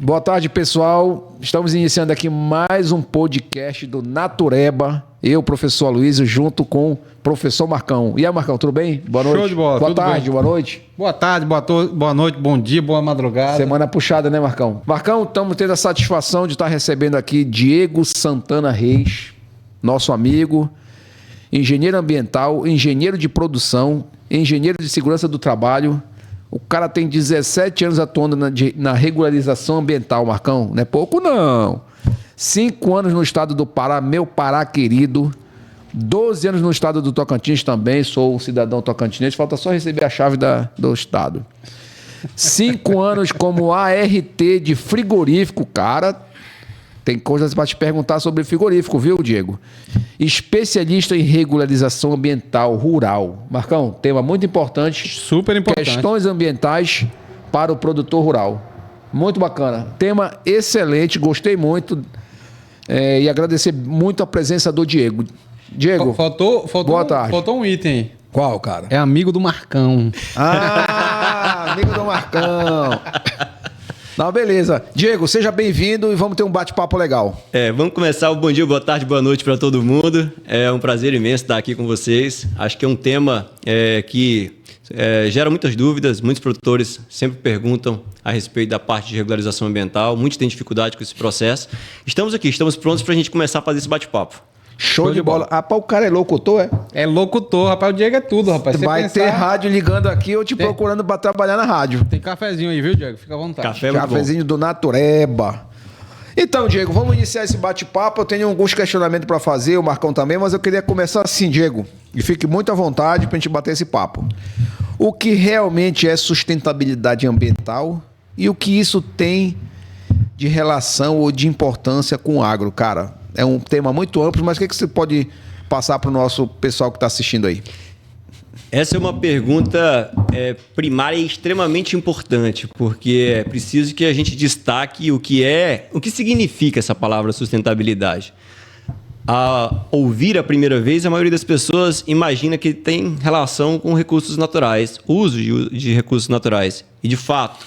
Boa tarde, pessoal. Estamos iniciando aqui mais um podcast do Natureba. Eu, professor Aloysio, junto com o professor Marcão. E aí, Marcão, tudo bem? Boa noite. Show de bola. Boa tarde, bem? boa noite. Boa tarde, boa noite, bom dia, boa madrugada. Semana puxada, né, Marcão? Marcão, estamos tendo a satisfação de estar recebendo aqui Diego Santana Reis, nosso amigo, engenheiro ambiental, engenheiro de produção, engenheiro de segurança do trabalho. O cara tem 17 anos atuando na regularização ambiental, Marcão. Não é pouco, não. 5 anos no estado do Pará, meu Pará querido. 12 anos no estado do Tocantins também, sou um cidadão tocantinense. Falta só receber a chave do estado. 5 anos como ART de frigorífico, cara. Tem coisas para te perguntar sobre frigorífico, viu, Diego? Especialista em regularização ambiental rural. Marcão, tema muito importante. Super importante. Questões ambientais para o produtor rural. Muito bacana. Tema excelente, gostei muito. E agradecer muito a presença do Diego. Diego, faltou boa tarde. Faltou um item aí. Qual, cara? É amigo do Marcão. Ah, amigo do Marcão. Não, beleza. Diego, seja bem-vindo e vamos ter um bate-papo legal. Vamos começar o bom dia, boa tarde, boa noite para todo mundo. É um prazer imenso estar aqui com vocês. Acho que é um tema que gera muitas dúvidas. Muitos produtores sempre perguntam a respeito da parte de regularização ambiental. Muitos têm dificuldade com esse processo. Estamos aqui, estamos prontos para a gente começar a fazer esse bate-papo. Show de bola. Rapaz, o cara é locutor, é? É locutor, rapaz. O Diego é tudo, rapaz. Vai ter rádio ligando aqui ou te procurando para trabalhar na rádio. Tem cafezinho aí, viu, Diego? Fica à vontade. Cafezinho do Natureba. Então, Diego, vamos iniciar esse bate-papo. Eu tenho alguns questionamentos para fazer, o Marcão também, mas eu queria começar assim, Diego. E fique muito à vontade para a gente bater esse papo. O que realmente é sustentabilidade ambiental e o que isso tem de relação ou de importância com o agro, cara? É um tema muito amplo, mas o que você pode passar para o nosso pessoal que está assistindo aí? Essa é uma pergunta primária e extremamente importante, porque é preciso que a gente destaque o que significa essa palavra sustentabilidade. A ouvir a primeira vez, a maioria das pessoas imagina que tem relação com recursos naturais, uso de recursos naturais. E, de fato,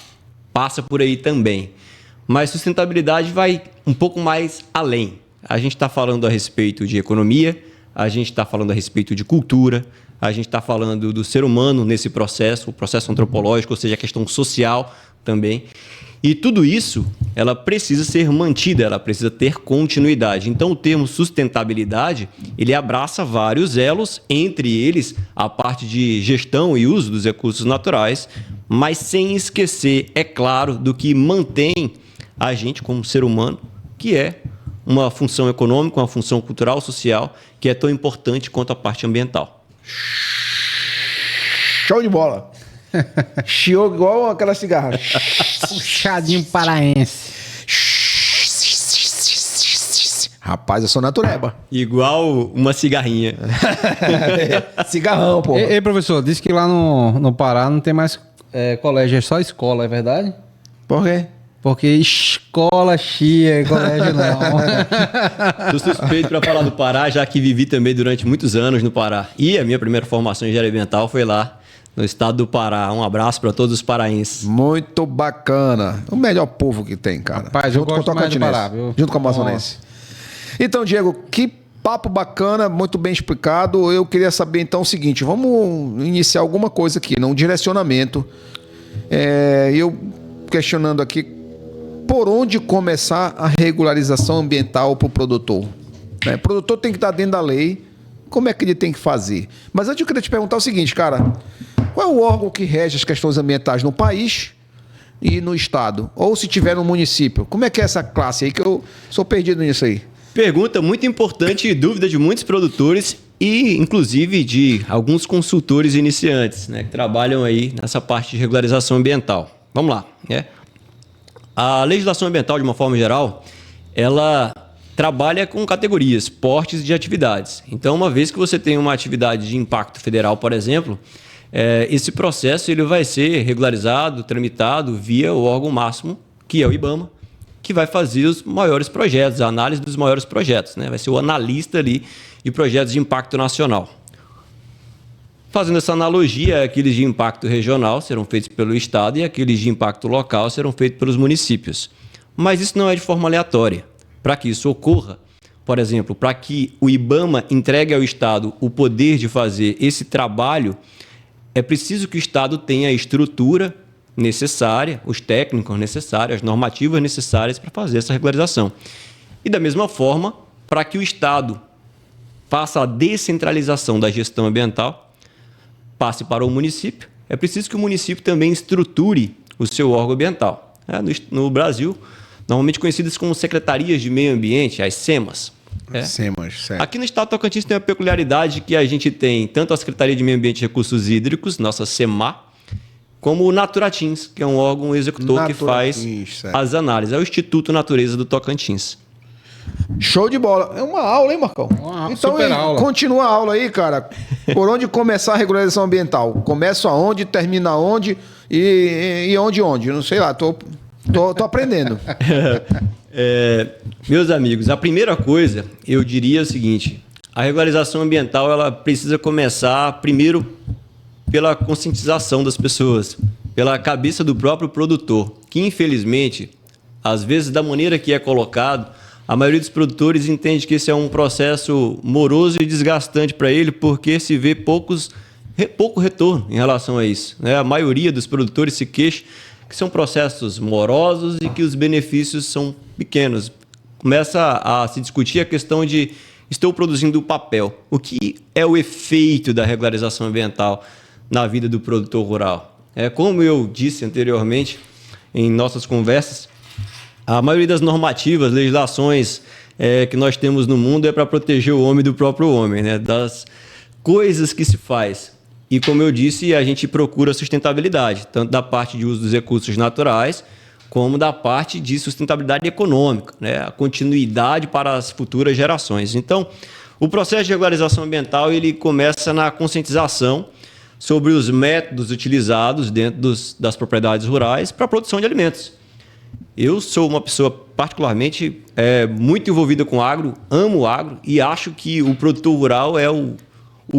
passa por aí também. Mas sustentabilidade vai um pouco mais além. A gente está falando a respeito de economia, a gente está falando a respeito de cultura, a gente está falando do ser humano nesse processo, o processo antropológico, ou seja, a questão social também. E tudo isso, ela precisa ser mantida, ela precisa ter continuidade. Então, o termo sustentabilidade, ele abraça vários elos, entre eles a parte de gestão e uso dos recursos naturais, mas sem esquecer, é claro, do que mantém a gente como ser humano, que é uma função econômica, uma função cultural, social, que é tão importante quanto a parte ambiental. Show de bola! Chiou igual aquela cigarra. Puxadinho paraense. Rapaz, eu sou natureba. Igual uma cigarrinha. Cigarrão, pô. Ei, professor, disse que lá no Pará não tem mais colégio, é só escola, é verdade? Por quê? Porque escola chia, colégio não. Sou suspeito para falar do Pará, já que vivi também durante muitos anos no Pará. E a minha primeira formação em engenharia ambiental foi lá, no estado do Pará. Um abraço para todos os paraenses. Muito bacana. O melhor povo que tem, cara. Rapaz, junto com o Tocantinense. Junto com o Amazonense. Então, Diego, que papo bacana, muito bem explicado. Eu queria saber, então, o seguinte. Vamos iniciar alguma coisa aqui, um direcionamento. Eu questionando aqui, por onde começar a regularização ambiental para o produtor? O produtor tem que estar dentro da lei. Como é que ele tem que fazer? Mas antes eu queria te perguntar o seguinte, cara. Qual é o órgão que rege as questões ambientais no país e no estado? Ou se tiver no município? Como é que é essa classe aí? Que eu sou perdido nisso aí. Pergunta muito importante e dúvida de muitos produtores e, inclusive, de alguns consultores iniciantes, né, que trabalham aí nessa parte de regularização ambiental. Vamos lá, A legislação ambiental, de uma forma geral, ela trabalha com categorias, portes de atividades. Então, uma vez que você tem uma atividade de impacto federal, por exemplo, esse processo ele vai ser regularizado, tramitado via o órgão máximo, que é o IBAMA, que vai fazer os maiores projetos, a análise dos maiores projetos, né? Vai ser o analista ali de projetos de impacto nacional. Fazendo essa analogia, aqueles de impacto regional serão feitos pelo Estado e aqueles de impacto local serão feitos pelos municípios. mas isso não é de forma aleatória. Para que isso ocorra, por exemplo, para que o IBAMA entregue ao Estado o poder de fazer esse trabalho, é preciso que o Estado tenha a estrutura necessária, os técnicos necessários, as normativas necessárias para fazer essa regularização. E da mesma forma, para que o Estado faça a descentralização da gestão ambiental, passe para o município, é preciso que o município também estruture o seu órgão ambiental. No Brasil, normalmente conhecidas como secretarias de meio ambiente, as SEMAS. SEMAS, certo. Aqui no estado do Tocantins tem a peculiaridade que a gente tem tanto a Secretaria de Meio Ambiente e Recursos Hídricos, nossa SEMA, como o Naturatins, que é um órgão executor que faz certo. as análises. É o Instituto Natureza do Tocantins. Show de bola. É uma aula, hein, Marcão? Então, super aula. Continua a aula aí, cara. Por onde começar a regularização ambiental? Começa aonde, termina onde e onde? Não sei lá, tô aprendendo. Meus amigos, a primeira coisa, eu diria o seguinte: a regularização ambiental ela precisa começar primeiro pela conscientização das pessoas, pela cabeça do próprio produtor, que infelizmente, às vezes da maneira que é colocado, a maioria dos produtores entende que esse é um processo moroso e desgastante para ele, porque se vê pouco retorno em relação a isso, né? A maioria dos produtores se queixa que são processos morosos e que os benefícios são pequenos. Começa a se discutir a questão de estou produzindo papel. O que é o efeito da regularização ambiental na vida do produtor rural? Como eu disse anteriormente em nossas conversas, a maioria das normativas, legislações que nós temos no mundo é para proteger o homem do próprio homem, né? Das coisas que se faz. E como eu disse, a gente procura sustentabilidade, tanto da parte de uso dos recursos naturais, como da parte de sustentabilidade econômica, né? A continuidade para as futuras gerações. Então, o processo de regularização ambiental ele começa na conscientização sobre os métodos utilizados dentro das propriedades rurais para a produção de alimentos. Eu sou uma pessoa particularmente muito envolvida com agro, amo o agro e acho que o produtor rural é o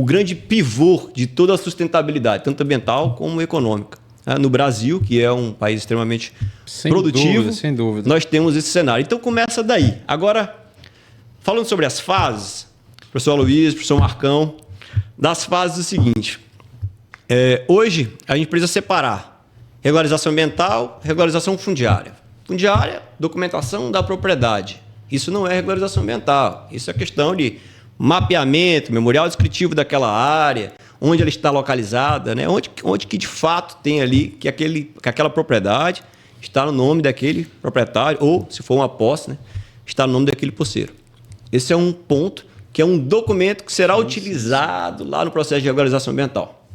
grande pivô de toda a sustentabilidade, tanto ambiental como econômica. No Brasil, que é um país extremamente produtivo, sem dúvida. Nós temos esse cenário. Então começa daí. Agora, falando sobre as fases, professor Luiz, professor Marcão, das fases é o seguinte. Hoje, a gente precisa separar regularização ambiental, regularização fundiária. Fundiária, documentação da propriedade. Isso não é regularização ambiental. Isso é questão de mapeamento, memorial descritivo daquela área, onde ela está localizada, né? Onde que de fato tem ali que aquela propriedade está no nome daquele proprietário, ou, se for uma posse, né, está no nome daquele posseiro. Esse é um ponto que é um documento que será utilizado lá no processo de regularização ambiental.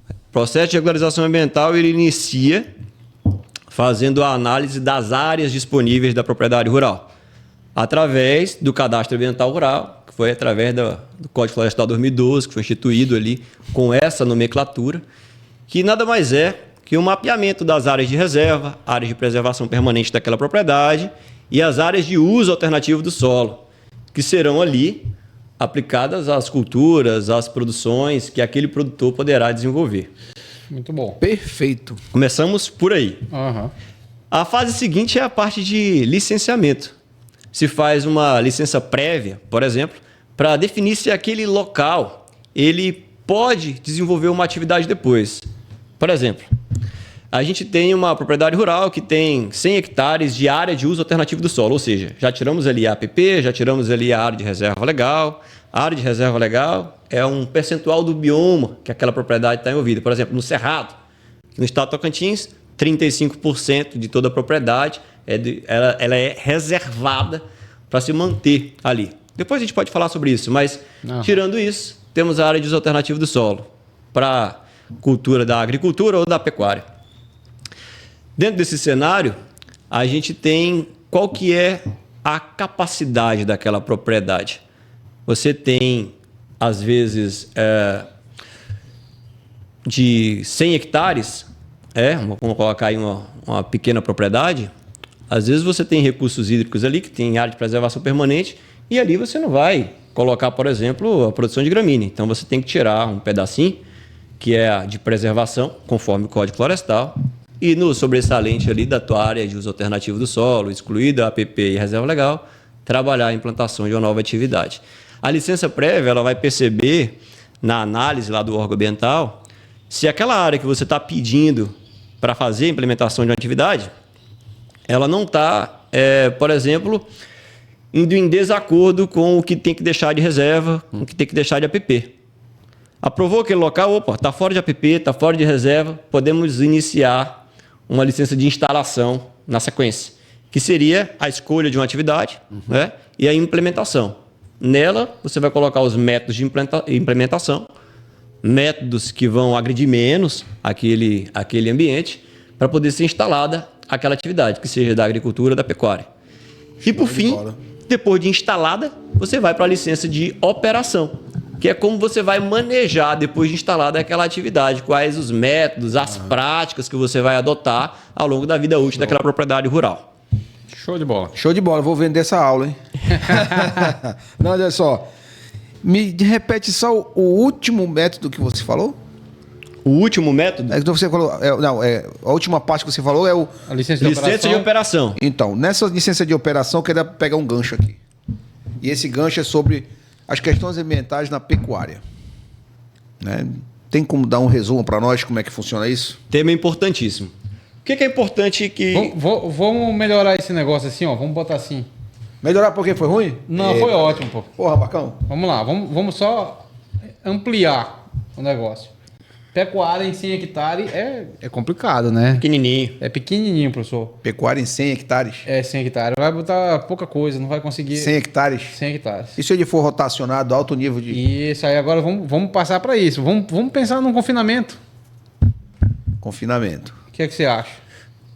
O processo de regularização ambiental ele inicia fazendo a análise das áreas disponíveis da propriedade rural, através do cadastro ambiental rural, que foi através do Código Florestal 2012, que foi instituído ali com essa nomenclatura, que nada mais é que o mapeamento das áreas de reserva, áreas de preservação permanente daquela propriedade e as áreas de uso alternativo do solo, que serão ali aplicadas às culturas, às produções que aquele produtor poderá desenvolver. Muito bom. Perfeito. Começamos por aí. Uhum. A fase seguinte é a parte de licenciamento. Se faz uma licença prévia, por exemplo, para definir se aquele local ele pode desenvolver uma atividade depois. Por exemplo, a gente tem uma propriedade rural que tem 100 hectares de área de uso alternativo do solo, ou seja, já tiramos ali a APP, já tiramos ali a área de reserva legal. A área de reserva legal é um percentual do bioma que aquela propriedade está envolvida. Por exemplo, no Cerrado, no estado do Tocantins, 35% de toda a propriedade ela é reservada para se manter ali. Depois a gente pode falar sobre isso, mas tirando isso, temos a área de uso alternativo do solo para cultura da agricultura ou da pecuária. Dentro desse cenário, a gente tem qual que é a capacidade daquela propriedade. Você tem, às vezes, de 100 hectares, vamos colocar aí uma pequena propriedade, às vezes você tem recursos hídricos ali, que tem área de preservação permanente, e ali você não vai colocar, por exemplo, a produção de gramínea. Então você tem que tirar um pedacinho, que é a de preservação, conforme o Código Florestal, e no sobressalente ali da tua área de uso alternativo do solo, excluída a APP e a reserva legal, trabalhar a implantação de uma nova atividade. A licença prévia ela vai perceber, na análise lá do órgão ambiental, se aquela área que você está pedindo para fazer a implementação de uma atividade, ela não está, por exemplo, indo em desacordo com o que tem que deixar de reserva, com o que tem que deixar de APP. Aprovou aquele local, opa, está fora de APP, está fora de reserva, podemos iniciar uma licença de instalação na sequência, que seria a escolha de uma atividade, né, e a implementação. Nela, você vai colocar os métodos de implementação, métodos que vão agredir menos aquele ambiente, para poder ser instalada aquela atividade, que seja da agricultura ou da pecuária. E por fim, depois de instalada, você vai para a licença de operação, que é como você vai manejar, depois de instalada aquela atividade, quais os métodos, as práticas que você vai adotar ao longo da vida útil daquela propriedade rural. Show de bola. Show de bola, vou vender essa aula, hein? Não, olha só. Me repete só o último método que você falou? O último método? Então você falou, a última parte que você falou é o... A licença de Licença de operação. Então, nessa licença de operação, eu queria pegar um gancho aqui. E esse gancho é sobre as questões ambientais na pecuária. Né? Tem como dar um resumo para nós como é que funciona isso? Tema importantíssimo. O que é importante que... Vamos melhorar esse negócio assim, ó. Vamos botar assim. Melhorar porque foi ruim? Não, foi ótimo, pô. Porra, Bacão. Vamos lá, vamos só ampliar o negócio. Pecuária em 100 hectares é complicado, né? Pequenininho. É pequenininho, professor. Pecuária em 100 hectares? É 100 hectares. Vai botar pouca coisa, não vai conseguir... 100 hectares? 100 hectares. E se ele for rotacionado, alto nível de... Isso, aí agora vamos passar para isso. Vamos pensar num confinamento. Confinamento. O que é que você acha?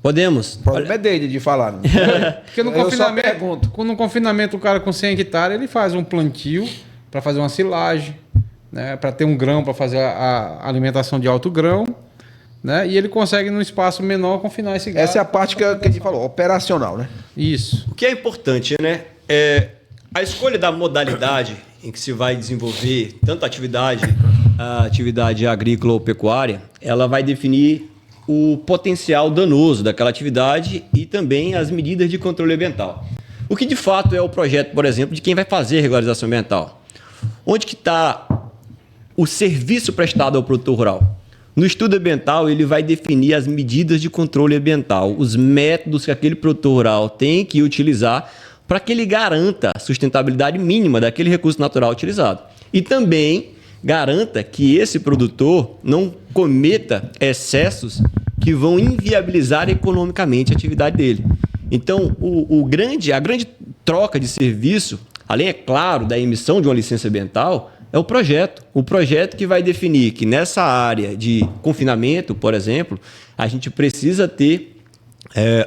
Podemos. O problema é dele de falar. Né? Porque no Eu só confinamento, pergunto. no confinamento, o cara com 100 hectares, ele faz um plantio para fazer uma silagem, né, para ter um grão para fazer a alimentação de alto grão, né, e ele consegue num espaço menor confinar esse gado. Essa é a parte que a gente falou, operacional, né? Isso. O que é importante, né? A escolha da modalidade em que se vai desenvolver tanto a atividade agrícola ou pecuária, ela vai definir o potencial danoso daquela atividade e também as medidas de controle ambiental. O que de fato é o projeto, por exemplo, de quem vai fazer a regularização ambiental? Onde que está o serviço prestado ao produtor rural? No estudo ambiental, ele vai definir as medidas de controle ambiental, os métodos que aquele produtor rural tem que utilizar para que ele garanta a sustentabilidade mínima daquele recurso natural utilizado. E também garanta que esse produtor não cometa excessos que vão inviabilizar economicamente a atividade dele. Então, a grande troca de serviço, além, é claro, da emissão de uma licença ambiental, é o projeto. O projeto que vai definir que nessa área de confinamento, por exemplo, a gente precisa ter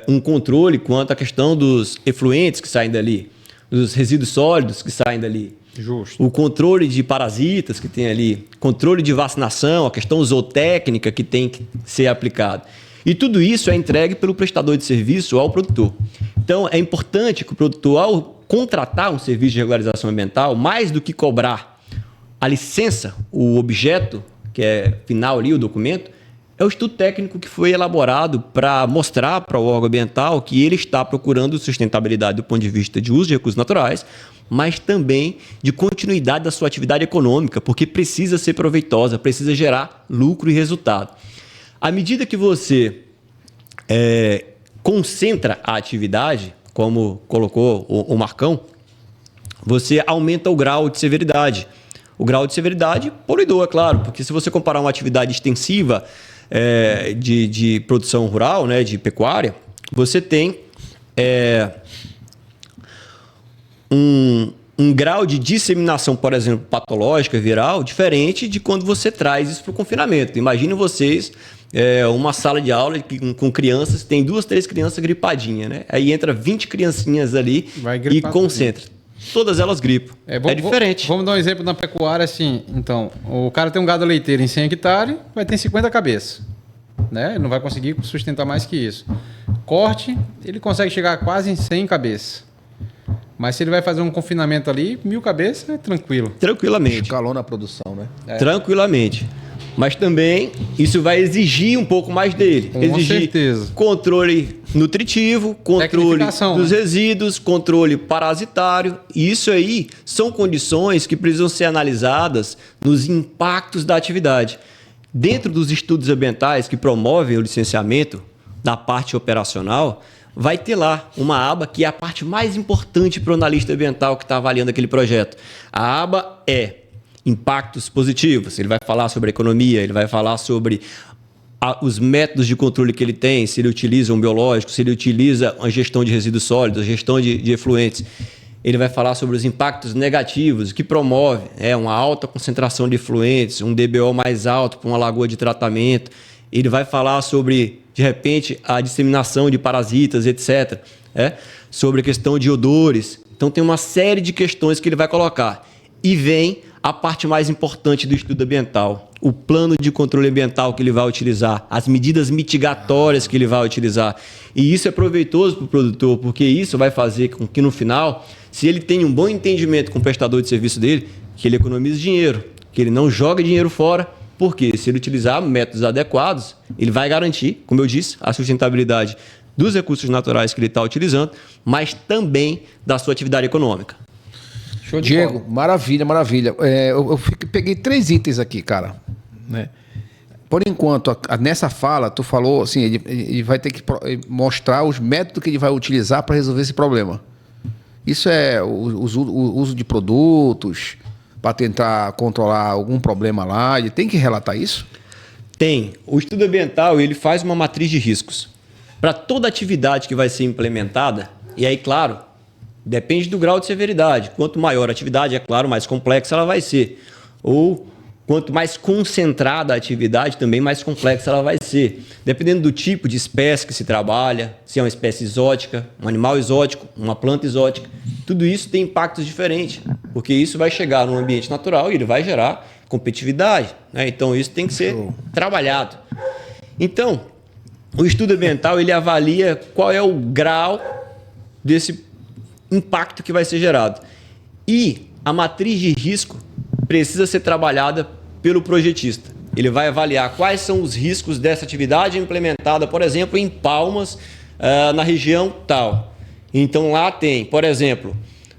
um controle quanto à questão dos efluentes que saem dali, dos resíduos sólidos que saem dali. Justo. O controle de parasitas que tem ali, controle de vacinação, a questão zootécnica que tem que ser aplicado. E tudo isso é entregue pelo prestador de serviço ao produtor. Então, é importante que o produtor, ao contratar um serviço de regularização ambiental, mais do que cobrar a licença, o objeto, que é final ali, o documento, é o estudo técnico que foi elaborado para mostrar para o órgão ambiental que ele está procurando sustentabilidade do ponto de vista de uso de recursos naturais, mas também de continuidade da sua atividade econômica, porque precisa ser proveitosa, precisa gerar lucro e resultado. À medida que você concentra a atividade, como colocou o Marcão, você aumenta o grau de severidade. O grau de severidade poluidor, é claro, porque se você comparar uma atividade extensiva de produção rural, né, de pecuária, você tem um grau de disseminação, por exemplo, patológica, viral, diferente de quando você traz isso para o confinamento. Imagine vocês uma sala de aula com crianças, tem 2, 3 crianças gripadinhas, né? Aí entra 20 criancinhas ali e concentra. Todas elas gripam. É diferente. Vamos dar um exemplo na pecuária assim. Então, o cara tem um gado leiteiro em 100 hectares, vai ter 50 cabeças. Né? Ele não vai conseguir sustentar mais que isso. Corte, ele consegue chegar quase em 100 cabeças. Mas se ele vai fazer um confinamento ali, 1000 cabeças é tranquilo. Tranquilamente. Escalou na produção, né? Tranquilamente. Mas também isso vai exigir um pouco mais dele. Com exigir certeza. controle nutritivo, controle dos resíduos, controle parasitário. E isso aí são condições que precisam ser analisadas nos impactos da atividade. Dentro dos estudos ambientais que promovem o licenciamento da parte operacional, vai ter lá uma aba que é a parte mais importante para o analista ambiental que está avaliando aquele projeto. A aba é impactos positivos. Ele vai falar sobre a economia, ele vai falar sobre os métodos de controle que ele tem, se ele utiliza um biológico, se ele utiliza a gestão de resíduos sólidos, a gestão de efluentes. Ele vai falar sobre os impactos negativos que promove uma alta concentração de efluentes, um DBO mais alto para uma lagoa de tratamento. Ele vai falar sobre, de repente, a disseminação de parasitas, etc. Sobre a questão de odores. Então, tem uma série de questões que ele vai colocar. E vem a parte mais importante do estudo ambiental, o plano de controle ambiental que ele vai utilizar, as medidas mitigatórias que ele vai utilizar. E isso é proveitoso para o produtor, porque isso vai fazer com que, no final, se ele tem um bom entendimento com o prestador de serviço dele, que ele economize dinheiro, que ele não joga dinheiro fora, porque se ele utilizar métodos adequados, ele vai garantir, como eu disse, a sustentabilidade dos recursos naturais que ele está utilizando, mas também da sua atividade econômica. Diego, maravilha, maravilha. Peguei 3 itens aqui, cara. Né? Por enquanto, nessa fala, tu falou assim, ele vai ter que mostrar os métodos que ele vai utilizar para resolver esse problema. Isso é o uso de produtos para tentar controlar algum problema lá. Ele tem que relatar isso? Tem. O estudo ambiental ele faz uma matriz de riscos. Para toda atividade que vai ser implementada, e aí, claro, depende do grau de severidade. Quanto maior a atividade, é claro, mais complexa ela vai ser. Ou quanto mais concentrada a atividade, também mais complexa ela vai ser. Dependendo do tipo de espécie que se trabalha, se é uma espécie exótica, um animal exótico, uma planta exótica, tudo isso tem impactos diferentes, porque isso vai chegar no ambiente natural e ele vai gerar competitividade. Né? Então, isso tem que ser trabalhado. Então, o estudo ambiental ele avalia qual é o grau desse impacto que vai ser gerado. E a matriz de risco precisa ser trabalhada pelo projetista. Ele vai avaliar quais são os riscos dessa atividade implementada, por exemplo, em Palmas, na região tal. Então lá tem, por exemplo,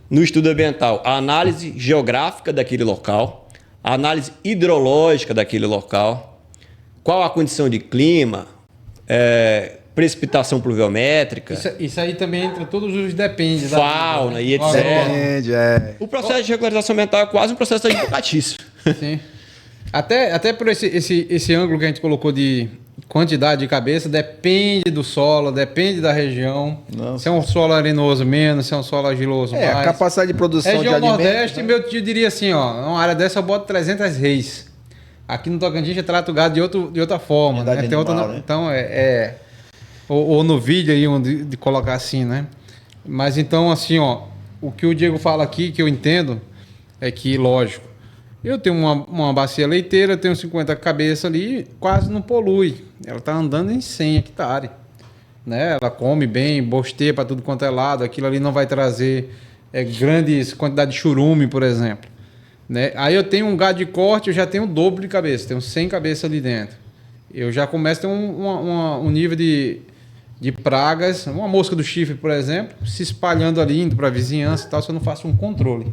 no estudo ambiental, a análise geográfica daquele local, a análise hidrológica daquele local, qual a condição de clima, precipitação pluviométrica. Isso aí também entra todos os depende. Fauna e etc. Depende, O processo de regularização ambiental é quase um processo advocatício. Sim. Até por esse ângulo que a gente colocou de quantidade de cabeça, depende do solo, depende da região. Nossa. Se é um solo arenoso menos, se é um solo argiloso mais. A capacidade de produção de alimentos. Região Nordeste, meu tio diria assim, uma área dessa eu boto 300 reis. Aqui no Tocantins eu trato o gado de outra forma. Né? Tem outra, né? Então, ou no vídeo aí, de colocar assim, né? Mas então, assim, o que o Diego fala aqui, que eu entendo, é que, lógico, eu tenho uma bacia leiteira, eu tenho 50 cabeças ali, quase não polui. Ela está andando em 100 hectares. Né? Ela come bem, bosteia para tudo quanto é lado, aquilo ali não vai trazer grandes quantidades de churume, por exemplo. Né? Aí eu tenho um gado de corte, eu já tenho o dobro de cabeça, tenho 100 cabeças ali dentro. Eu já começo a ter um nível de pragas, uma mosca do chifre, por exemplo, se espalhando ali, indo para a vizinhança e tal, se eu não faço um controle.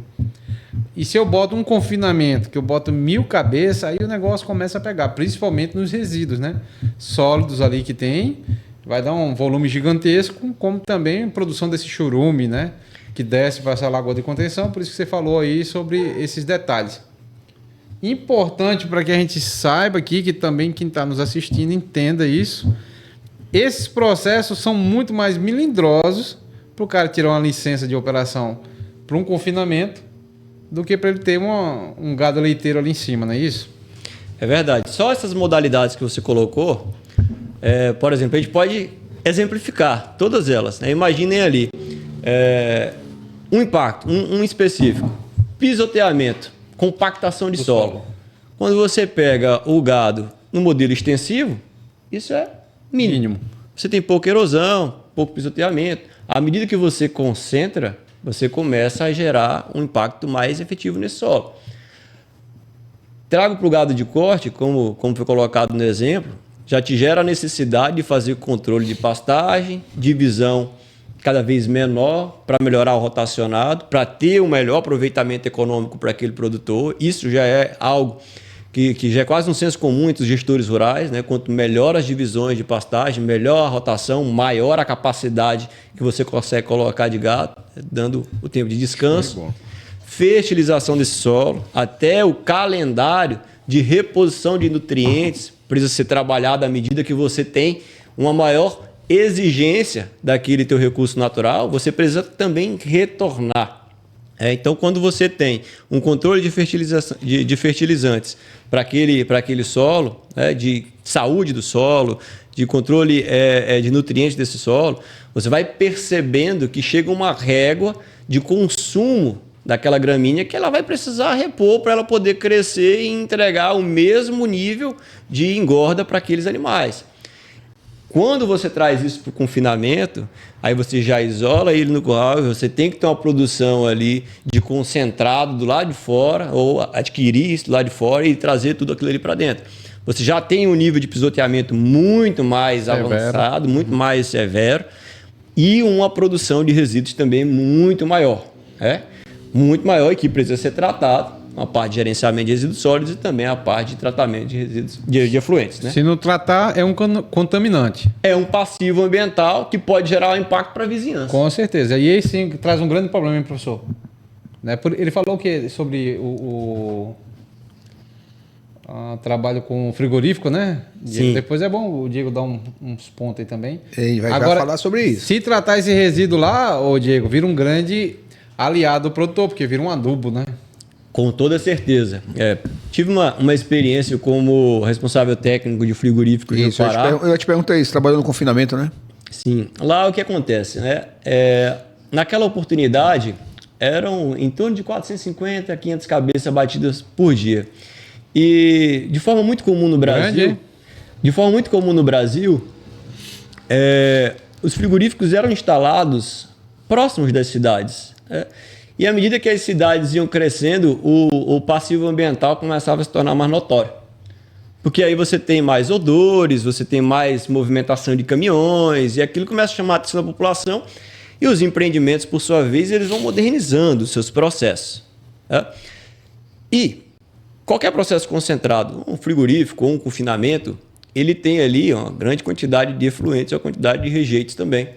E se eu boto um confinamento, que eu boto 1000 cabeças, aí o negócio começa a pegar, principalmente nos resíduos, né? Sólidos ali que tem, vai dar um volume gigantesco, como também produção desse churume, né? Que desce para essa lagoa de contenção, por isso que você falou aí sobre esses detalhes. Importante para que a gente saiba aqui, que também quem está nos assistindo entenda isso, esses processos são muito mais melindrosos para o cara tirar uma licença de operação para um confinamento do que para ele ter um gado leiteiro ali em cima, não é isso? É verdade. Só essas modalidades que você colocou, por exemplo, a gente pode exemplificar todas elas. Né? Imaginem ali um impacto, um específico. Pisoteamento, compactação de solo. Quando você pega o gado no modelo extensivo, isso é mínimo. Você tem pouca erosão, pouco pisoteamento. À medida que você concentra, você começa a gerar um impacto mais efetivo nesse solo. trago para o gado de corte, como foi colocado no exemplo, já te gera a necessidade de fazer controle de pastagem, divisão cada vez menor para melhorar o rotacionado, para ter um melhor aproveitamento econômico para aquele produtor. Isso já é algo que já é quase um senso comum entre os gestores rurais, né? Quanto melhor as divisões de pastagem, melhor a rotação, maior a capacidade que você consegue colocar de gado, dando o tempo de descanso. Fertilização desse solo, até o calendário de reposição de nutrientes precisa ser trabalhado à medida que você tem uma maior exigência daquele teu recurso natural, você precisa também retornar. Então, quando você tem um controle de fertilizantes para aquele solo, de saúde do solo, de controle de nutrientes desse solo, você vai percebendo que chega uma régua de consumo daquela gramínea que ela vai precisar repor para ela poder crescer e entregar o mesmo nível de engorda para aqueles animais. Quando você traz isso para o confinamento, aí você já isola ele no curral, você tem que ter uma produção ali de concentrado do lado de fora, ou adquirir isso do lado de fora e trazer tudo aquilo ali para dentro. Você já tem um nível de pisoteamento muito mais avançado, muito mais severo, e uma produção de resíduos também muito maior. Muito maior e que precisa ser tratado. A parte de gerenciamento de resíduos sólidos e também a parte de tratamento de resíduos de efluentes. Né? Se não tratar, é um contaminante. É um passivo ambiental que pode gerar um impacto para a vizinhança. Com certeza. E aí sim traz um grande problema, hein, professor? Né? Ele falou que sobre o trabalho com frigorífico, né? Sim. Depois é bom o Diego dar uns pontos aí também. Ele vai Agora, falar sobre isso. Se tratar esse resíduo lá, ô Diego, vira um grande aliado do produtor, porque vira um adubo, né? Com toda certeza. Tive uma experiência como responsável técnico de frigorífico de Pará. Eu te perguntei isso, trabalhando no confinamento, né? Sim. Lá o que acontece, né? Naquela oportunidade, eram em torno de 450 a 500 cabeças batidas por dia. E de forma muito comum no Brasil... os frigoríficos eram instalados próximos das cidades. E à medida que as cidades iam crescendo, o passivo ambiental começava a se tornar mais notório. Porque aí você tem mais odores, você tem mais movimentação de caminhões, e aquilo começa a chamar a atenção da população, e os empreendimentos, por sua vez, eles vão modernizando os seus processos. E qualquer processo concentrado, um frigorífico ou um confinamento, ele tem ali uma grande quantidade de efluentes e uma quantidade de rejeitos também.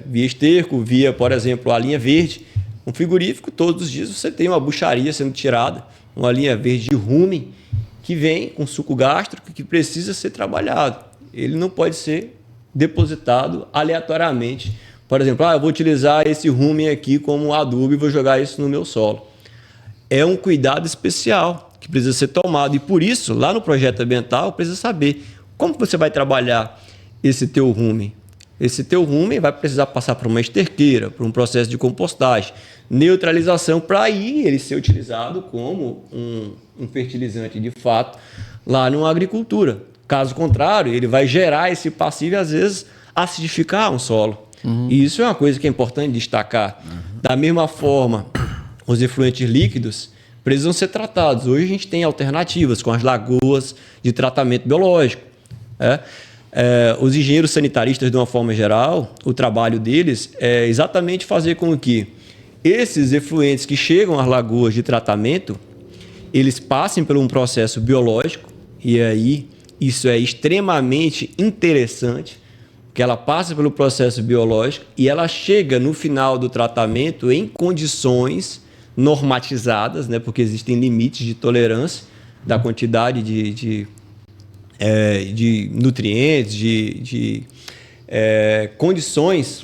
Via esterco, via, por exemplo, a linha verde. Um frigorífico, todos os dias você tem uma bucharia sendo tirada, uma linha verde de rumen que vem com suco gástrico que precisa ser trabalhado. Ele não pode ser depositado aleatoriamente. Por exemplo, eu vou utilizar esse rumen aqui como adubo e vou jogar isso no meu solo. É um cuidado especial que precisa ser tomado. E por isso, lá no projeto ambiental, precisa saber como você vai trabalhar esse teu rumen. Esse teu rumen vai precisar passar por uma esterqueira, por um processo de compostagem, neutralização, para aí ele ser utilizado como um fertilizante de fato lá numa agricultura. Caso contrário, ele vai gerar esse passivo e às vezes acidificar um solo. E isso é uma coisa que é importante destacar. Da mesma forma, os efluentes líquidos precisam ser tratados. Hoje a gente tem alternativas com as lagoas de tratamento biológico. Os engenheiros sanitaristas, de uma forma geral, o trabalho deles é exatamente fazer com que esses efluentes que chegam às lagoas de tratamento, eles passem por um processo biológico, e aí isso é extremamente interessante, que ela passa pelo processo biológico e ela chega no final do tratamento em condições normatizadas, né, porque existem limites de tolerância da quantidade de nutrientes, de condições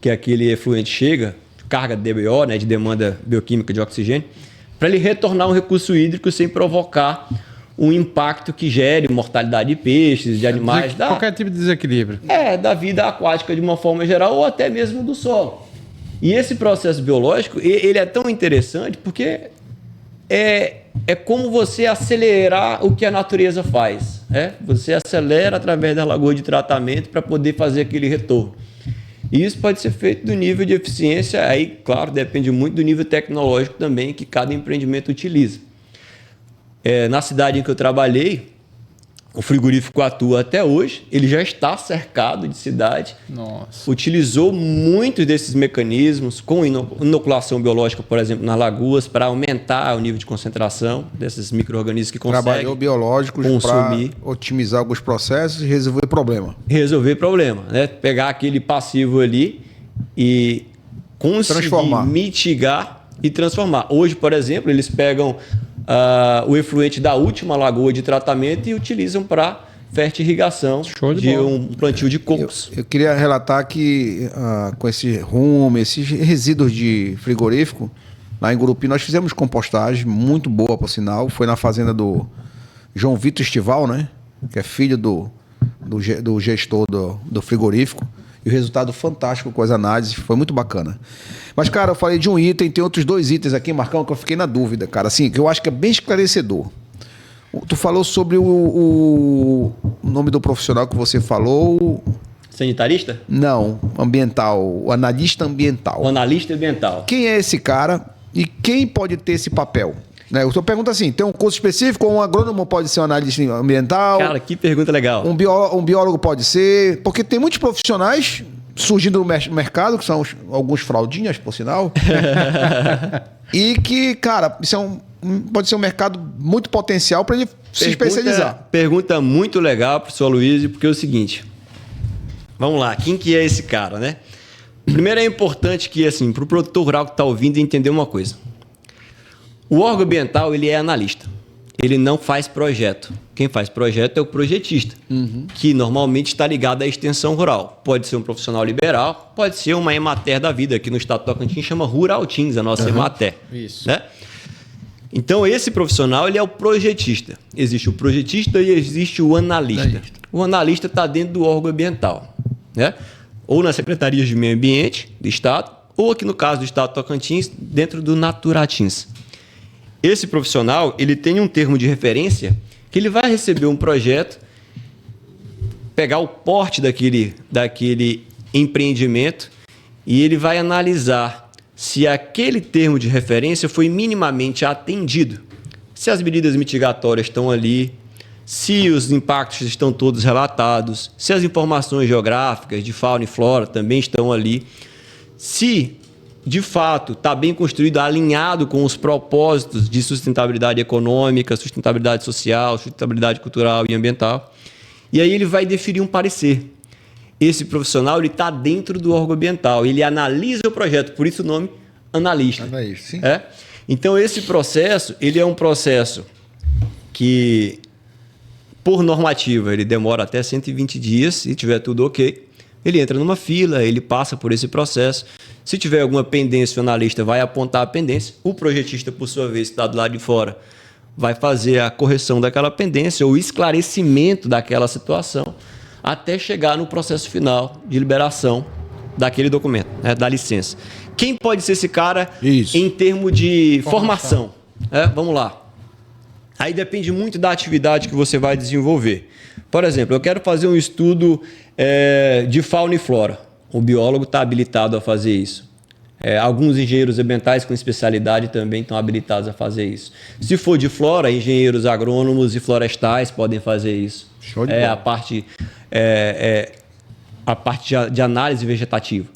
que aquele efluente chega, carga de DBO, né, de demanda bioquímica de oxigênio, para ele retornar um recurso hídrico sem provocar um impacto que gere mortalidade de peixes, de animais. Qualquer tipo de desequilíbrio. Da vida aquática de uma forma geral ou até mesmo do solo. E esse processo biológico, ele é tão interessante porque é como você acelerar o que a natureza faz. Você acelera através da lagoa de tratamento para poder fazer aquele retorno. E isso pode ser feito do nível de eficiência, aí, claro, depende muito do nível tecnológico também que cada empreendimento utiliza. na cidade em que eu trabalhei, o frigorífico atua até hoje, ele já está cercado de cidade. Nossa. Utilizou muitos desses mecanismos com inoculação biológica, por exemplo, nas lagoas, para aumentar o nível de concentração desses micro-organismos que conseguem Trabalhou biológicos para consumir, otimizar alguns processos e resolver problema. resolver problema, né? Pegar aquele passivo ali e conseguir Transformar. mitigar e transformar. Hoje, por exemplo, eles pegam o efluente da última lagoa de tratamento e utilizam para fertirrigação de um plantio de cocos. Eu queria relatar que com esse rumo, esses resíduos de frigorífico, lá em Gurupi nós fizemos compostagem muito boa, por sinal. Foi na fazenda do João Vitor Estival, né? Que é filho do gestor do frigorífico. E o resultado fantástico com as análises, foi muito bacana. Mas, cara, eu falei de um item, tem outros 2 itens aqui, Marcão, que eu fiquei na dúvida, cara. Assim, que eu acho que é bem esclarecedor. Tu falou sobre o nome do profissional que você falou. Sanitarista? Não, ambiental, o analista ambiental. O analista ambiental. Quem é esse cara e quem pode ter esse papel? Né? Eu só pergunto assim, tem um curso específico ou um agrônomo pode ser um analista ambiental? Cara, que pergunta legal. Um biólogo pode ser? Porque tem muitos profissionais surgindo no mercado, que são alguns fraldinhas, por sinal. E que, cara, isso pode ser um mercado muito potencial para ele se especializar. Pergunta muito legal, professor Luiz, porque é o seguinte. Vamos lá, quem que é esse cara, né? Primeiro é importante que, assim, para o produtor rural que está ouvindo entender uma coisa. O órgão ambiental, ele é analista. Ele não faz projeto. Quem faz projeto é o projetista, que normalmente está ligado à extensão rural. Pode ser um profissional liberal, pode ser uma Emater da vida. Aqui no estado do Tocantins chama Rural Teams, a nossa Emater. Isso. Né? Então, esse profissional, ele é o projetista. Existe o projetista e existe o analista. O analista está dentro do órgão ambiental, né? Ou nas secretarias de meio ambiente do estado, ou aqui no caso do estado do Tocantins, dentro do Naturatins. Esse profissional, ele tem um termo de referência que ele vai receber um projeto, pegar o porte daquele empreendimento e ele vai analisar se aquele termo de referência foi minimamente atendido, se as medidas mitigatórias estão ali, se os impactos estão todos relatados, se as informações geográficas de fauna e flora também estão ali, se de fato está bem construído, alinhado com os propósitos de sustentabilidade econômica, sustentabilidade social, sustentabilidade cultural e ambiental. E aí ele vai definir um parecer. Esse profissional está dentro do órgão ambiental, ele analisa o projeto, por isso o nome analista. Analista, sim. Então esse processo, ele é um processo que, por normativa, ele demora até 120 dias, se tiver tudo ok. Ele entra numa fila, ele passa por esse processo. Se tiver alguma pendência, o analista vai apontar a pendência. O projetista, por sua vez, está do lado de fora, vai fazer a correção daquela pendência ou o esclarecimento daquela situação até chegar no processo final de liberação daquele documento, né, da licença. Quem pode ser esse cara em termos de formação? Vamos lá. Aí depende muito da atividade que você vai desenvolver. Por exemplo, eu quero fazer um estudo de fauna e flora. O biólogo está habilitado a fazer isso. Alguns engenheiros ambientais com especialidade também estão habilitados a fazer isso. Se for de flora, engenheiros agrônomos e florestais podem fazer isso. Show de bola. A parte de análise vegetativa.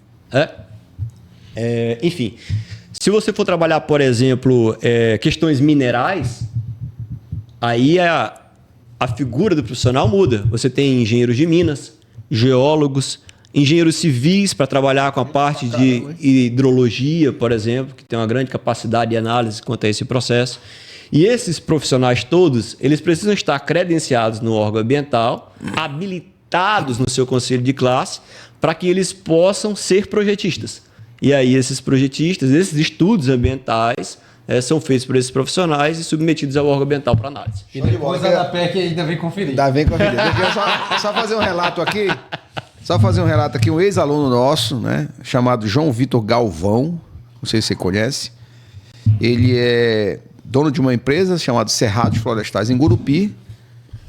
Enfim, se você for trabalhar, por exemplo, questões minerais, aí a figura do profissional muda. Você tem engenheiros de minas, geólogos, engenheiros civis para trabalhar com a parte de hidrologia, por exemplo, que tem uma grande capacidade de análise quanto a esse processo. E esses profissionais todos, eles precisam estar credenciados no órgão ambiental, habilitados no seu conselho de classe, para que eles possam ser projetistas. E aí esses projetistas, esses estudos ambientais, são feitos por esses profissionais e submetidos ao órgão ambiental para análise. E depois a ANAPEC ainda vem conferir. Ainda vem conferir. Só fazer um relato aqui. Um ex-aluno nosso, né, chamado João Vitor Galvão, não sei se você conhece. Ele é dono de uma empresa chamada Cerrados Florestais em Gurupi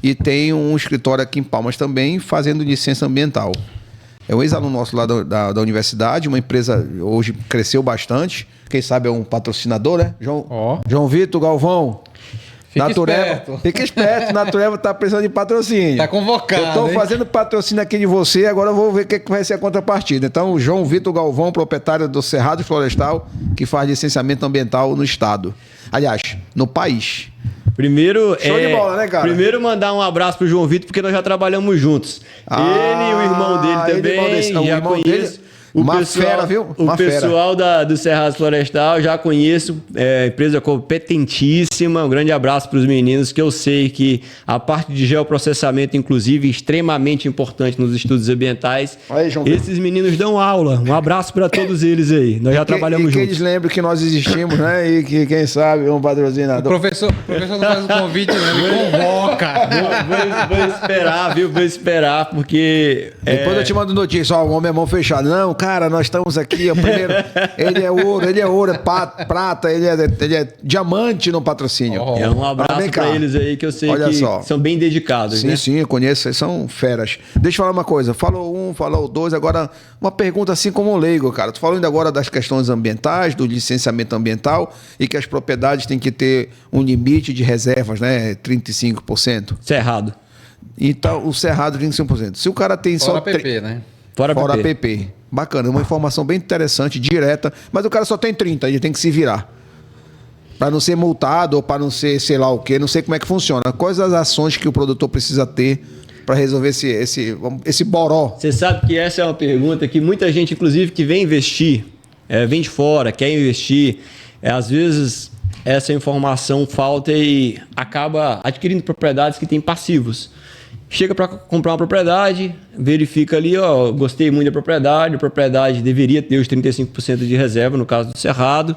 e tem um escritório aqui em Palmas também, fazendo licença ambiental. É um ex-aluno nosso lá da universidade, uma empresa hoje cresceu bastante. Quem sabe é um patrocinador, né? João Vitor Galvão. Fica esperto, Natureba tá precisando de patrocínio. Tá convocado. Eu tô fazendo patrocínio aqui de você, agora eu vou ver o que vai ser a contrapartida. Então, o João Vitor Galvão, proprietário do Cerrado Florestal, que faz licenciamento ambiental no estado. Aliás, no país. Primeiro, Show de bola, né, cara? Primeiro mandar um abraço pro João Vitor, porque nós já trabalhamos juntos. Ele e o irmão dele também, já conheço. Fera, viu? O pessoal do Cerrado Florestal, já conheço, empresa competentíssima. Um grande abraço para os meninos, que eu sei que a parte de geoprocessamento, inclusive, extremamente importante nos estudos ambientais. Aí, João, esses meninos dão aula. Um abraço para todos eles aí. Nós já trabalhamos juntos. Que eles lembrem que nós existimos, né? E que, quem sabe, um patrocinador. O professor não faz o convite, né? Ele convoca. Vou esperar, viu? Vou esperar, porque... Depois eu te mando notícia, ó, o homem é mão fechada. Não, cara, nós estamos aqui, ó, primeiro, ele é ouro, é prata, ele é diamante no patrocínio. Um abraço para eles aí, que eu sei que são bem dedicados, né? Sim, eu conheço, eles são feras. Deixa eu falar uma coisa, falou um, falou dois, agora uma pergunta assim como leigo, cara. Tu falou ainda agora das questões ambientais, do licenciamento ambiental e que as propriedades têm que ter um limite de reservas, né? 35%. Cerrado. Então, o cerrado 25%. Se o cara tem Fora só... PP, né? Fora PP. Bacana, uma informação bem interessante, direta, mas o cara só tem 30, ele tem que se virar. Para não ser multado ou para não ser sei lá o quê, não sei como é que funciona. Quais as ações que o produtor precisa ter para resolver esse boró? Você sabe que essa é uma pergunta que muita gente, inclusive, que vem investir, vem de fora, quer investir, às vezes essa informação falta e acaba adquirindo propriedades que têm passivos. Chega para comprar uma propriedade, verifica ali, ó, gostei muito da propriedade, a propriedade deveria ter os 35% de reserva, no caso do Cerrado.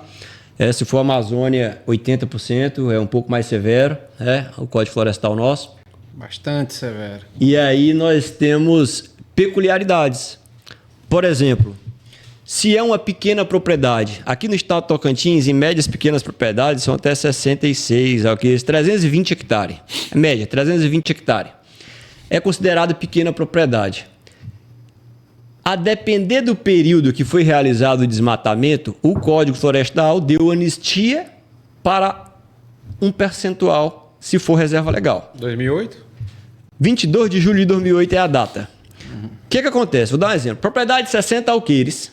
Se for Amazônia, 80%, é um pouco mais severo, o Código Florestal nosso. Bastante severo. E aí nós temos peculiaridades. Por exemplo, se é uma pequena propriedade, aqui no estado de Tocantins, em média, as pequenas propriedades são até 66, 320 hectares. Média, 320 hectares. É considerada pequena propriedade. A depender do período que foi realizado o desmatamento, o Código Florestal deu anistia para um percentual, se for reserva legal. 2008? 22 de julho de 2008 é a data. O que acontece? Vou dar um exemplo. Propriedade de 60 alqueires,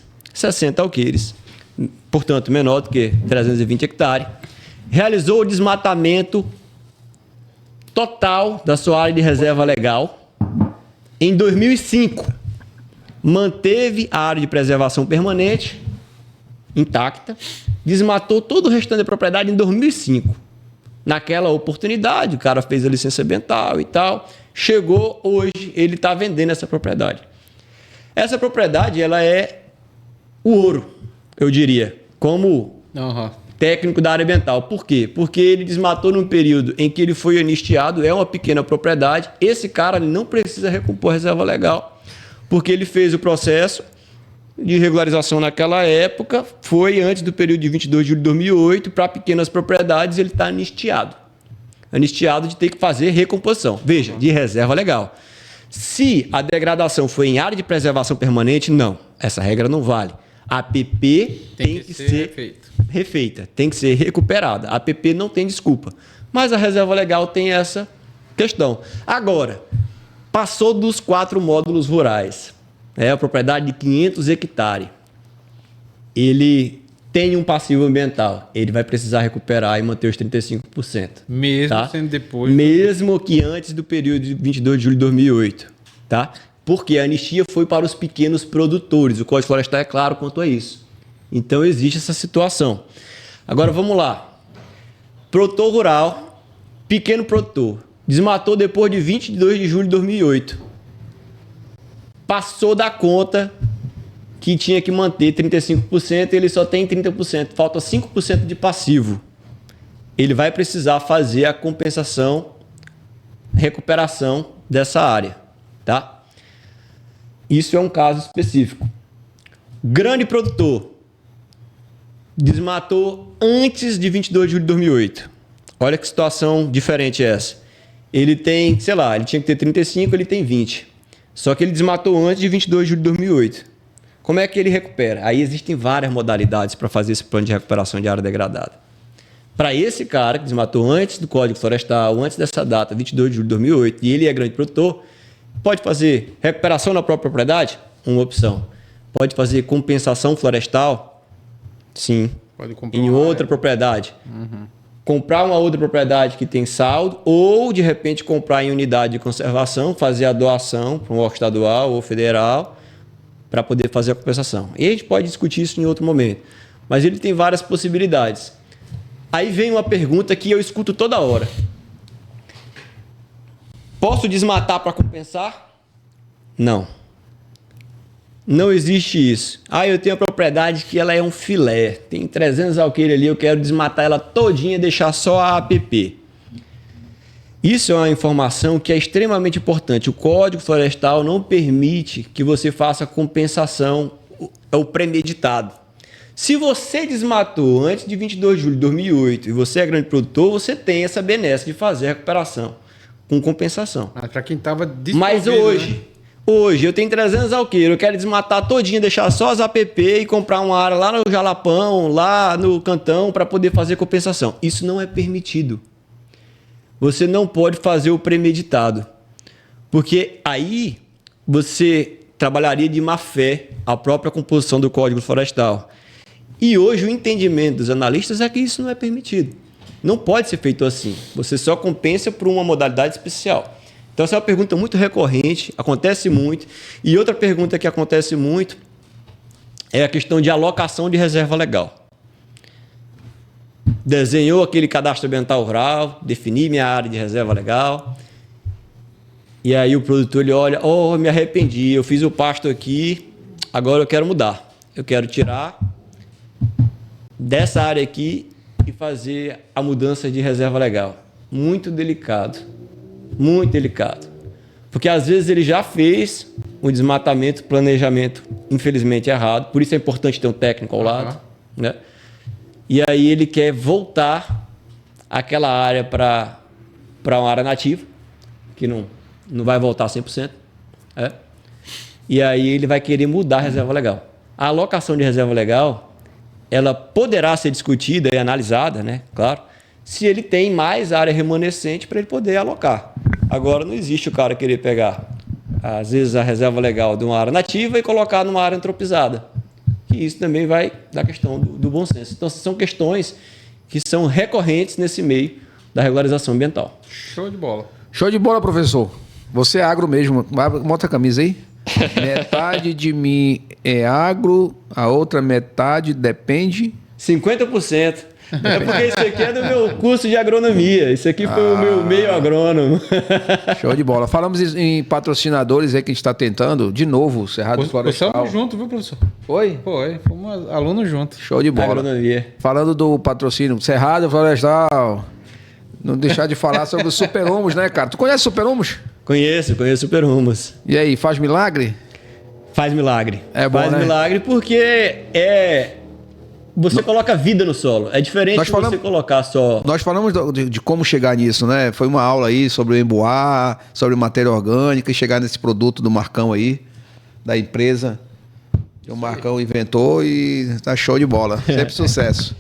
portanto menor do que 320 hectares, realizou o desmatamento total da sua área de reserva legal em 2005. Manteve a área de preservação permanente intacta, desmatou todo o restante da propriedade em 2005. Naquela oportunidade, o cara fez a licença ambiental e tal, chegou hoje, ele está vendendo essa propriedade. Essa propriedade, ela é o ouro, eu diria, como técnico da área ambiental. Por quê? Porque ele desmatou num período em que ele foi anistiado, é uma pequena propriedade. Esse cara ele não precisa recompor a reserva legal, porque ele fez o processo de regularização naquela época, foi antes do período de 22 de julho de 2008, para pequenas propriedades ele está anistiado. Anistiado de ter que fazer recomposição. Veja, de reserva legal. Se a degradação foi em área de preservação permanente, não. Essa regra não vale. A APP tem que ser refeita, tem que ser recuperada. A APP não tem desculpa. Mas a reserva legal tem essa questão. Agora, passou dos 4 módulos rurais. É a propriedade de 500 hectares. Ele tem um passivo ambiental. Ele vai precisar recuperar e manter os 35%. Mesmo sendo depois. Mesmo que antes do período de 22 de julho de 2008. Tá? Porque a anistia foi para os pequenos produtores. O Código Florestal é claro quanto a isso. Então existe essa situação. Agora vamos lá. Produtor rural, pequeno produtor, desmatou depois de 22 de julho de 2008. Passou da conta que tinha que manter 35%, ele só tem 30%, falta 5% de passivo. Ele vai precisar fazer a compensação, recuperação dessa área, tá? Isso é um caso específico. Grande produtor, desmatou antes de 22 de julho de 2008. Olha que situação diferente é essa. Ele tem, sei lá, ele tinha que ter 35, ele tem 20. Só que ele desmatou antes de 22 de julho de 2008. Como é que ele recupera? Aí existem várias modalidades para fazer esse plano de recuperação de área degradada. para esse cara que desmatou antes do Código Florestal, antes dessa data, 22 de julho de 2008, e ele é grande produtor, pode fazer recuperação na própria propriedade? Uma opção. Pode fazer compensação florestal? Sim. Pode comprar em outra propriedade. Comprar uma outra propriedade que tem saldo ou, de repente, comprar em unidade de conservação, fazer a doação para um órgão estadual ou federal para poder fazer a compensação. E a gente pode discutir isso em outro momento. Mas ele tem várias possibilidades. Aí vem uma pergunta que eu escuto toda hora. Posso desmatar para compensar? Não. Não existe isso. Eu tenho a propriedade que ela é um filé. Tem 300 alqueires ali, eu quero desmatar ela todinha e deixar só a APP. Isso é uma informação que é extremamente importante. O Código Florestal não permite que você faça compensação, o premeditado. Se você desmatou antes de 22 de julho de 2008 e você é grande produtor, você tem essa benesse de fazer a recuperação com compensação. Para quem estava Mas hoje eu tenho 300 alqueiros, eu quero desmatar todinho, deixar só as APP e comprar uma área lá no Jalapão, lá no Cantão, para poder fazer compensação. Isso não é permitido. Você não pode fazer o premeditado. Porque aí você trabalharia de má fé a própria composição do Código Florestal. E hoje o entendimento dos analistas é que isso não é permitido. Não pode ser feito assim. Você só compensa por uma modalidade especial. Então, essa é uma pergunta muito recorrente, acontece muito. E outra pergunta que acontece muito é a questão de alocação de reserva legal. Desenhou aquele cadastro ambiental rural, defini minha área de reserva legal. E aí o produtor ele olha, me arrependi, eu fiz o pasto aqui, agora eu quero mudar. Eu quero tirar dessa área aqui e fazer a mudança de reserva legal. Muito delicado. Muito delicado. Porque às vezes ele já fez um desmatamento, planejamento, infelizmente errado. Por isso é importante ter um técnico ao lado. Né? E aí ele quer voltar aquela área para uma área nativa, que não vai voltar 100%. E aí ele vai querer mudar a reserva legal. A alocação de reserva legal, ela poderá ser discutida e analisada, né? Claro, se ele tem mais área remanescente para ele poder alocar. Agora, não existe o cara querer pegar, às vezes, a reserva legal de uma área nativa e colocar numa área antropizada. E isso também vai da questão do bom senso. Então, são questões que são recorrentes nesse meio da regularização ambiental. Show de bola. Show de bola, professor. Você é agro mesmo. Bota a camisa aí. Metade de mim é agro, a outra metade depende... 50%. É porque isso aqui é do meu curso de agronomia. Isso aqui foi o meu meio agrônomo. Show de bola. Falamos em patrocinadores aí que a gente está tentando. De novo, Cerrado Florestal. Estamos juntos, viu, professor? Foi? Foi. Fomos alunos juntos. Show de bola. Agronomia. Falando do patrocínio, Cerrado Florestal. Não deixar de falar sobre os superhumos, né, cara? Tu conhece superhumos? Conheço superhumos. E aí, faz milagre? Faz milagre. É bom, faz né? milagre porque você coloca vida no solo. É diferente de você colocar só... Nós falamos de como chegar nisso, né? Foi uma aula aí sobre o emboar, sobre matéria orgânica e chegar nesse produto do Marcão aí, da empresa. Que o Marcão inventou e tá show de bola. Sempre sucesso.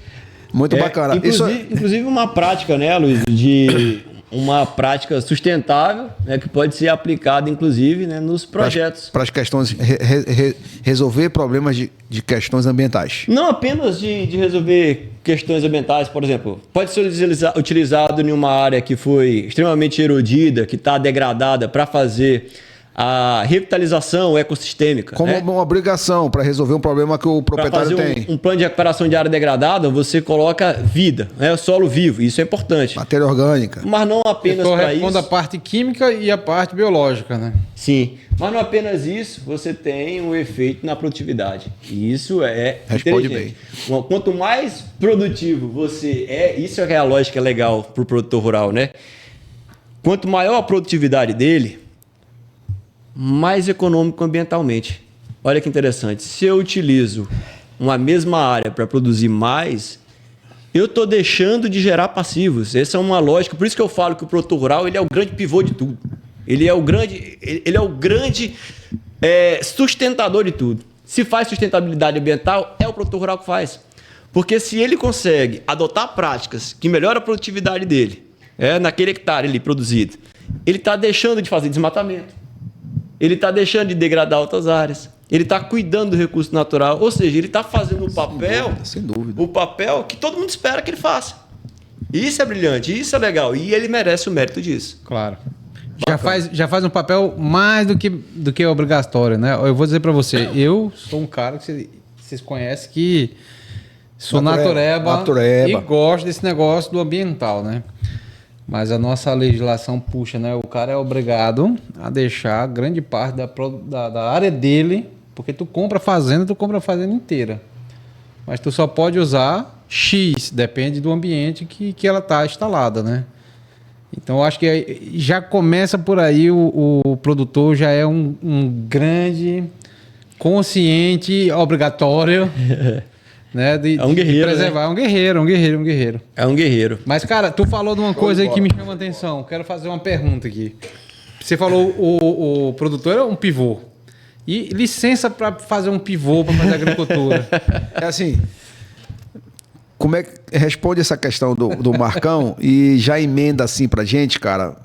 Muito bacana. Inclusive uma prática, né, Luiz, de uma prática sustentável, né, que pode ser aplicada, inclusive, né, nos projetos. Para as questões, resolver problemas de questões ambientais. Não apenas de resolver questões ambientais, por exemplo, pode ser utilizado em uma área que foi extremamente erodida, que está degradada, para fazer a revitalização ecossistêmica. Como uma obrigação para resolver um problema que o proprietário tem. Um plano de recuperação de área degradada, você coloca vida, né? Solo vivo, isso é importante. Matéria orgânica. Mas não apenas para isso. Responde a parte química e a parte biológica, né? Sim, mas não apenas isso, você tem um efeito na produtividade. E isso é Responde bem. Quanto mais produtivo você isso é que é a lógica legal para o produtor rural, né? Quanto maior a produtividade dele, mais econômico ambientalmente. Olha que interessante. Se eu utilizo uma mesma área para produzir mais, eu estou deixando de gerar passivos. Essa é uma lógica. Por isso que eu falo que o produtor rural ele é o grande pivô de tudo. Ele é o grande sustentador de tudo. Se faz sustentabilidade ambiental, é o produtor rural que faz. Porque se ele consegue adotar práticas que melhoram a produtividade dele, naquele hectare ali produzido, ele está deixando de fazer desmatamento, ele está deixando de degradar outras áreas, ele está cuidando do recurso natural, ou seja, ele está fazendo o papel, sem dúvida, o papel que todo mundo espera que ele faça. Isso é brilhante, isso é legal, e ele merece o mérito disso. Claro. Já faz um papel mais do que obrigatório, né? Eu vou dizer para você, eu sou um cara que vocês conhecem que sou natureba e gosto desse negócio do ambiental, né? Mas a nossa legislação puxa, né? O cara é obrigado a deixar grande parte da área dele, porque tu compra a fazenda inteira. Mas tu só pode usar X, depende do ambiente que ela está instalada, né? Então, eu acho que já começa por aí, o produtor já é um grande consciente obrigatório, né? É um guerreiro, de preservar. né? É um guerreiro. É um guerreiro. Mas, cara, tu falou de uma coisa aí que me chama a atenção. Quero fazer uma pergunta aqui. Você falou o produtor é um pivô. E licença para fazer um pivô para fazer agricultura? É assim... Como é que responde essa questão do Marcão e já emenda assim pra gente, cara?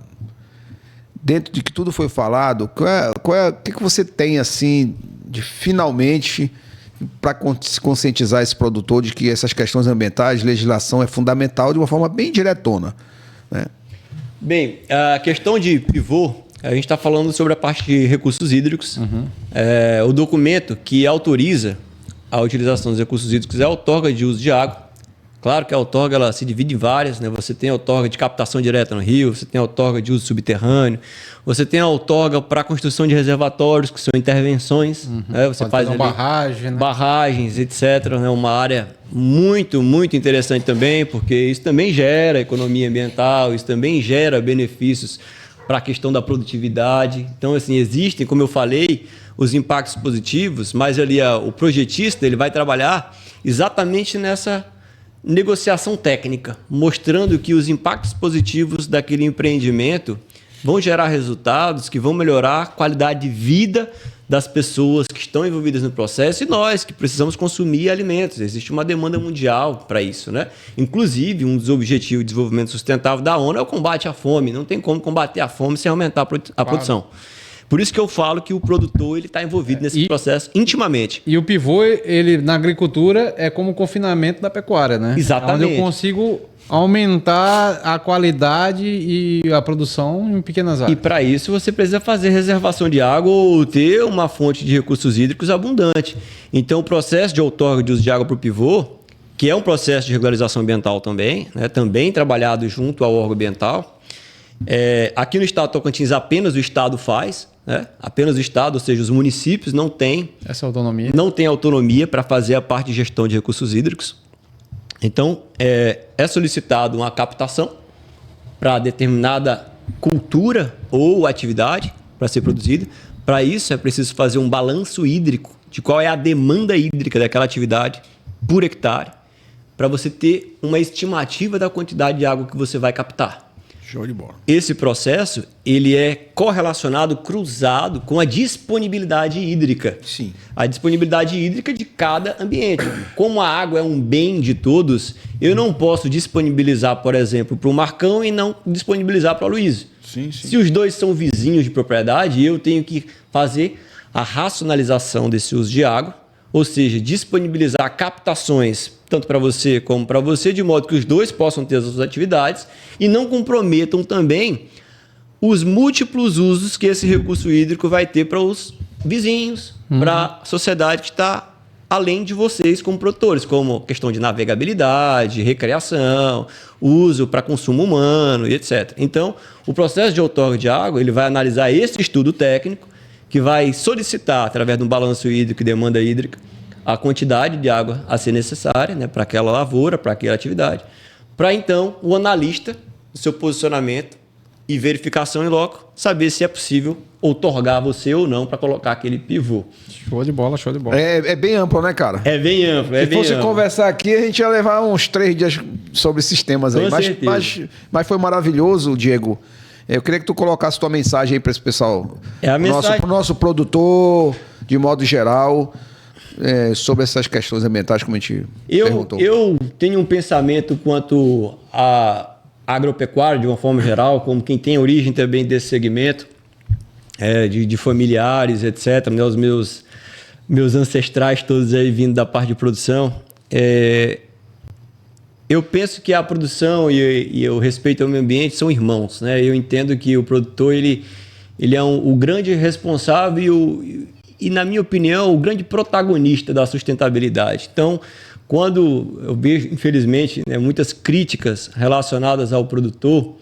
Dentro de que tudo foi falado, o que você tem assim de finalmente para conscientizar esse produtor de que essas questões ambientais, legislação é fundamental de uma forma bem diretona, né? Bem, a questão de pivô, a gente está falando sobre a parte de recursos hídricos. Uhum. O documento que autoriza a utilização dos recursos hídricos é a outorga de uso de água. Claro que a outorga ela se divide em várias, né? Você tem a outorga de captação direta no rio, você tem a outorga de uso subterrâneo, você tem a outorga para a construção de reservatórios, que são intervenções. Né? Você faz ali barragem, né? Barragens, etc. É uma área muito, muito interessante também, porque isso também gera economia ambiental, isso também gera benefícios para a questão da produtividade. Então, assim, existem, como eu falei, os impactos positivos, mas ali o projetista ele vai trabalhar exatamente nessa negociação técnica, mostrando que os impactos positivos daquele empreendimento vão gerar resultados que vão melhorar a qualidade de vida das pessoas que estão envolvidas no processo e nós que precisamos consumir alimentos. Existe uma demanda mundial para isso, né? Inclusive, um dos objetivos de desenvolvimento sustentável da ONU é o combate à fome. Não tem como combater a fome sem aumentar a produção. Por isso que eu falo que o produtor está envolvido nesse processo intimamente. E o pivô, ele na agricultura, é como o confinamento da pecuária, né? Exatamente. Onde eu consigo aumentar a qualidade e a produção em pequenas áreas. E para isso você precisa fazer reservação de água ou ter uma fonte de recursos hídricos abundante. Então o processo de outorga de uso de água para o pivô, que é um processo de regularização ambiental também, né? Também trabalhado junto ao órgão ambiental, aqui no estado do Tocantins apenas o estado faz, né? Apenas o estado, ou seja, os municípios não têm essa autonomia. Não têm autonomia para fazer a parte de gestão de recursos hídricos. Então, é solicitado uma captação para determinada cultura ou atividade para ser produzida. Para isso, é preciso fazer um balanço hídrico de qual é a demanda hídrica daquela atividade por hectare, para você ter uma estimativa da quantidade de água que você vai captar. Show de bola. Esse processo ele é correlacionado, cruzado com a disponibilidade hídrica. Sim. A disponibilidade hídrica de cada ambiente. Como a água é um bem de todos, eu não posso disponibilizar, por exemplo, para o Marcão e não disponibilizar para o Luiz. Sim, sim. Se os dois são vizinhos de propriedade, eu tenho que fazer a racionalização desse uso de água, ou seja, disponibilizar captações tanto para você como para você, de modo que os dois possam ter as suas atividades e não comprometam também os múltiplos usos que esse recurso hídrico vai ter para os vizinhos, para a sociedade que está além de vocês como produtores, como questão de navegabilidade, recreação, uso para consumo humano e etc. Então, o processo de outorga de água ele vai analisar esse estudo técnico que vai solicitar, através de um balanço hídrico e demanda hídrica, a quantidade de água a ser necessária, né, para aquela lavoura, para aquela atividade, para então o analista, o seu posicionamento e verificação em loco, saber se é possível outorgar você ou não para colocar aquele pivô. Show de bola, show de bola. É bem amplo, né, cara? É bem amplo. Se fosse conversar aqui, a gente ia levar uns 3 dias sobre esses temas aí. Mas foi maravilhoso, Diego. Eu queria que tu colocasse tua mensagem aí para esse pessoal. Para o nosso produtor, de modo geral. sobre essas questões ambientais, como a gente perguntou? Eu tenho um pensamento quanto à agropecuária, de uma forma geral, como quem tem origem também desse segmento, de familiares, etc., né, os meus ancestrais todos aí vindo da parte de produção. Eu penso que a produção e o respeito ao meio ambiente são irmãos, né? Eu entendo que o produtor ele é o grande responsável e, na minha opinião, o grande protagonista da sustentabilidade. Então, quando eu vejo, infelizmente, né, muitas críticas relacionadas ao produtor,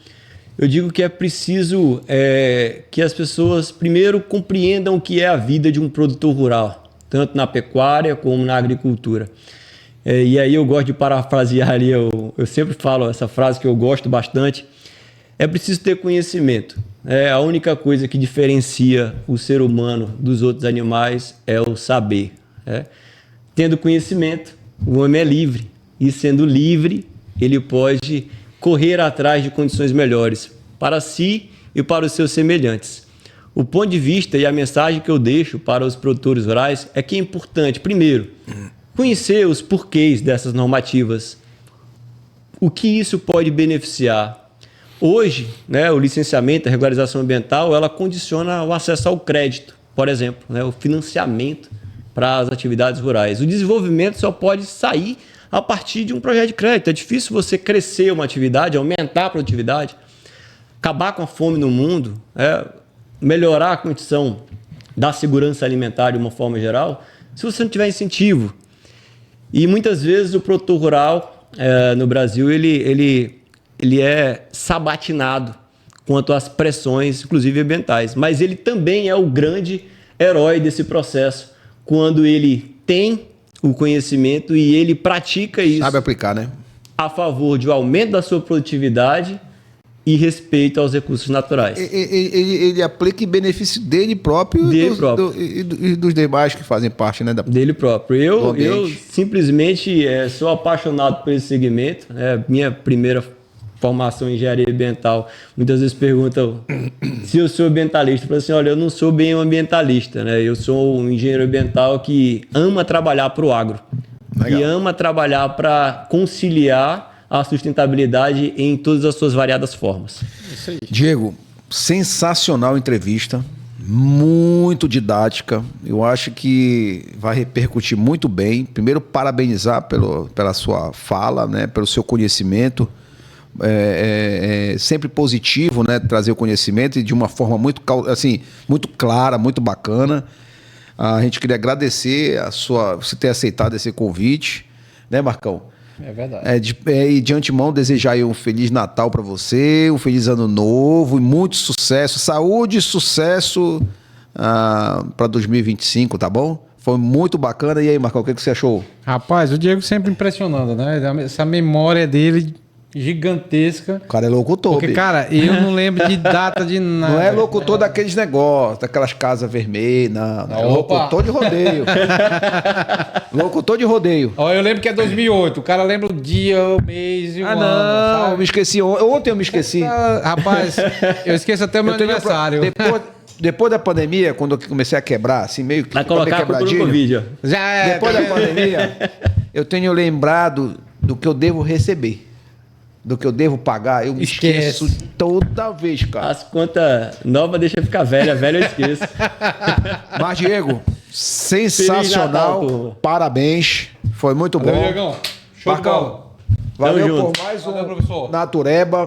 eu digo que é preciso que as pessoas primeiro compreendam o que é a vida de um produtor rural, tanto na pecuária como na agricultura. E aí eu gosto de parafrasear ali, eu sempre falo essa frase que eu gosto bastante, é preciso ter conhecimento. A única coisa que diferencia o ser humano dos outros animais é o saber. Tendo conhecimento, o homem é livre, e sendo livre, ele pode correr atrás de condições melhores para si e para os seus semelhantes. O ponto de vista e a mensagem que eu deixo para os produtores rurais é que é importante, primeiro, conhecer os porquês dessas normativas, o que isso pode beneficiar. Hoje, né, o licenciamento, a regularização ambiental, ela condiciona o acesso ao crédito, por exemplo, né, o financiamento para as atividades rurais. O desenvolvimento só pode sair a partir de um projeto de crédito. É difícil você crescer uma atividade, aumentar a produtividade, acabar com a fome no mundo, melhorar a condição da segurança alimentar de uma forma geral, se você não tiver incentivo. E muitas vezes o produtor rural no Brasil ele é sabatinado quanto às pressões, inclusive ambientais. Mas ele também é o grande herói desse processo, quando ele tem o conhecimento e ele pratica isso. Sabe aplicar, né? A favor de um aumento da sua produtividade e respeito aos recursos naturais. Ele aplica em benefício dele próprio e dos demais que fazem parte, né? Dele próprio. Eu simplesmente sou apaixonado por esse segmento. Minha primeira formação em engenharia ambiental. Muitas vezes perguntam se eu sou ambientalista. Eu falo assim, olha, eu não sou bem um ambientalista, né? Eu sou um engenheiro ambiental que ama trabalhar para o agro. Legal. E ama trabalhar para conciliar a sustentabilidade em todas as suas variadas formas. Isso aí. Diego, sensacional entrevista, muito didática. Eu acho que vai repercutir muito bem. Primeiro, parabenizar pela sua fala, né? Pelo seu conhecimento. Sempre positivo, né? Trazer o conhecimento e de uma forma muito clara, muito bacana. A gente queria agradecer você ter aceitado esse convite, né, Marcão? É verdade. E de antemão desejar aí um Feliz Natal para você, um Feliz Ano Novo e muito sucesso, saúde e sucesso para 2025, tá bom? Foi muito bacana. E aí, Marcão, o que você achou? Rapaz, o Diego sempre impressionando, né? Essa memória dele gigantesca. O cara é locutor. Porque, cara, eu não lembro de data de nada. Não é locutor daqueles negócios, daquelas casas vermelhas, não. É locutor de rodeio. Locutor de rodeio. Ó, eu lembro que é 2008. O cara lembra o dia, o mês e o ano. Não, eu me esqueci. Ontem eu me esqueci. Rapaz, eu esqueço até o meu aniversário. Depois da pandemia, quando eu comecei a quebrar, assim, meio que... Vai colocar pro Covid, ó. Depois da pandemia, eu tenho lembrado do que eu devo receber. Do que eu devo pagar, eu me esqueço toda vez, cara. As contas novas deixa ficar velha, velha eu esqueço. Mas, Diego, sensacional. Natal, parabéns. Foi muito bom. Diegão. Show Marcão, valeu por mais professor. Natureba.